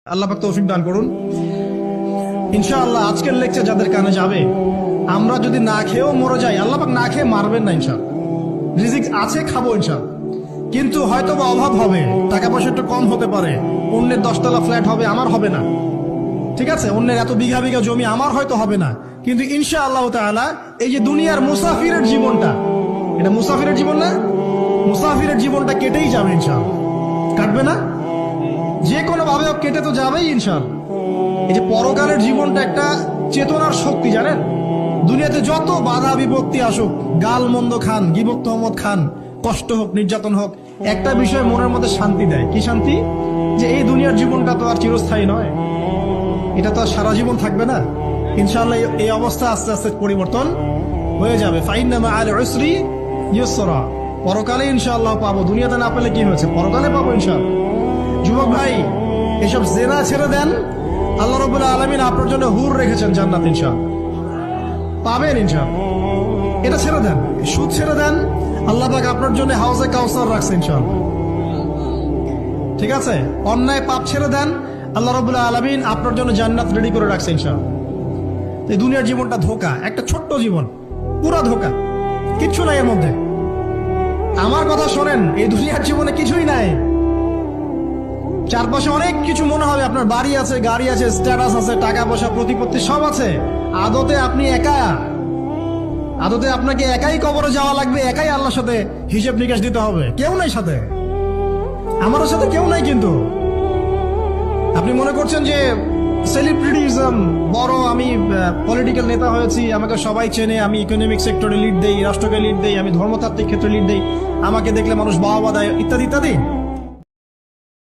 আল্লাহ পাক তৌফিক দান করুন। ইনশাআল্লাহ আজকের লেকচার যাদের কানে যাবে, আমরা যদি না খেয়েও মরে যাই, আল্লাহ পাক না খেয়ে মারবেন না ইনশাআল্লাহ। রিজিক আছে, খাবো ইনশাআল্লাহ। কিন্তু হয়তো বা অভাব হবে, টাকা পয়সা একটু কম হতে পারে, অন্যের 10তলা ফ্ল্যাট হবে, আমার হবে না, ঠিক আছে, অন্যের এত বিঘা বিঘা জমি আমার হয়তো হবে না। কিন্তু ইনশাআল্লাহ তাআলা এই যে দুনিয়ার মুসাফিরের জীবনটা, এটা মুসাফিরের জীবন না, মুসাফিরের জীবনটা কেটেই যাবে ইনশাআল্লাহ। কাটবে না? যে কোনো ভাবে কেটে তো যাবেই ইনশাআল্লাহ। এই যে পরকালের জীবনটা একটা চেতনার শক্তি, জানেন, দুনিয়াতে যত বাধা বিপত্তি আসুক, গাল মন্দ খান, গিবত তহমত খান, কষ্ট হোক, নির্যাতন হোক, একটা বিষয় মনের মধ্যে শান্তি দেয়। কি শান্তি? যে এই দুনিয়ার জীবনটা তো আর চিরস্থায়ী নয়, এটা তো আর সারা জীবন থাকবে না। ইনশাআল্লাহ এই অবস্থা আস্তে আস্তে পরিবর্তন হয়ে যাবে। ফাইন্না মাআল উসরি ইউসরা, পরকালে ইনশাআল্লাহ পাবো। দুনিয়াতে না পেলে কি হয়েছে, পরকালে পাবো ইনশাআল্লাহ। যুবক ভাই, এসব জেনা ছেড়ে দেন, আল্লাহ রাব্বুল আলামিন আপনার জন্য হুর রেখেছেন জান্নাত, ইনশাআল্লাহ পাবেন ইনশাআল্লাহ। এটা ছেড়ে দেন, সুদ ছেড়ে দেন, আল্লাহ পাক আপনার জন্য হাউজে কাউসার রাখছে ইনশাআল্লাহ, ঠিক আছে। অন্যায় পাপ ছেড়ে দেন, আল্লাহ রাব্বুল আলামিন আপনার জন্য জান্নাত রেডি করে রাখছে ইনশাআল্লাহ। এই দুনিয়ার জীবনটা ধোঁকা, একটা ছোট্ট জীবন, পুরা ধোঁকা, কিচ্ছু নাই এর মধ্যে। আমার কথা শোনেন, এই দুনিয়ার জীবনে কিছুই নাই। চারপাশে অনেক কিছু মনে হবে, আপনার বাড়ি আছে, গাড়ি আছে, স্ট্যাটাস আছে, টাকা পয়সা, প্রতিপত্তি সব আছে। আদতে আপনি একা, আদতে আপনাকে একাই কবরে যাওয়া লাগবে, একাই আল্লাহর সাথে হিসেব নিকাশ দিতে হবে। কেউ নাই সাথে, আমারও সাথে কেউ নাই। কিন্তু আপনি মনে করছেন যে সেলিব্রিটিজম, বড় আমি পলিটিক্যাল নেতা হয়েছি, আমাকে সবাই চেনে, আমি ইকোনমিক সেক্টরে লিড দেই, রাষ্ট্রকে লিড দেই, আমি ধর্মতাত্ত্বিক ক্ষেত্রে লিড দেই, আমাকে দেখলে মানুষ বাহবা দেয়, ইত্যাদি ইত্যাদি।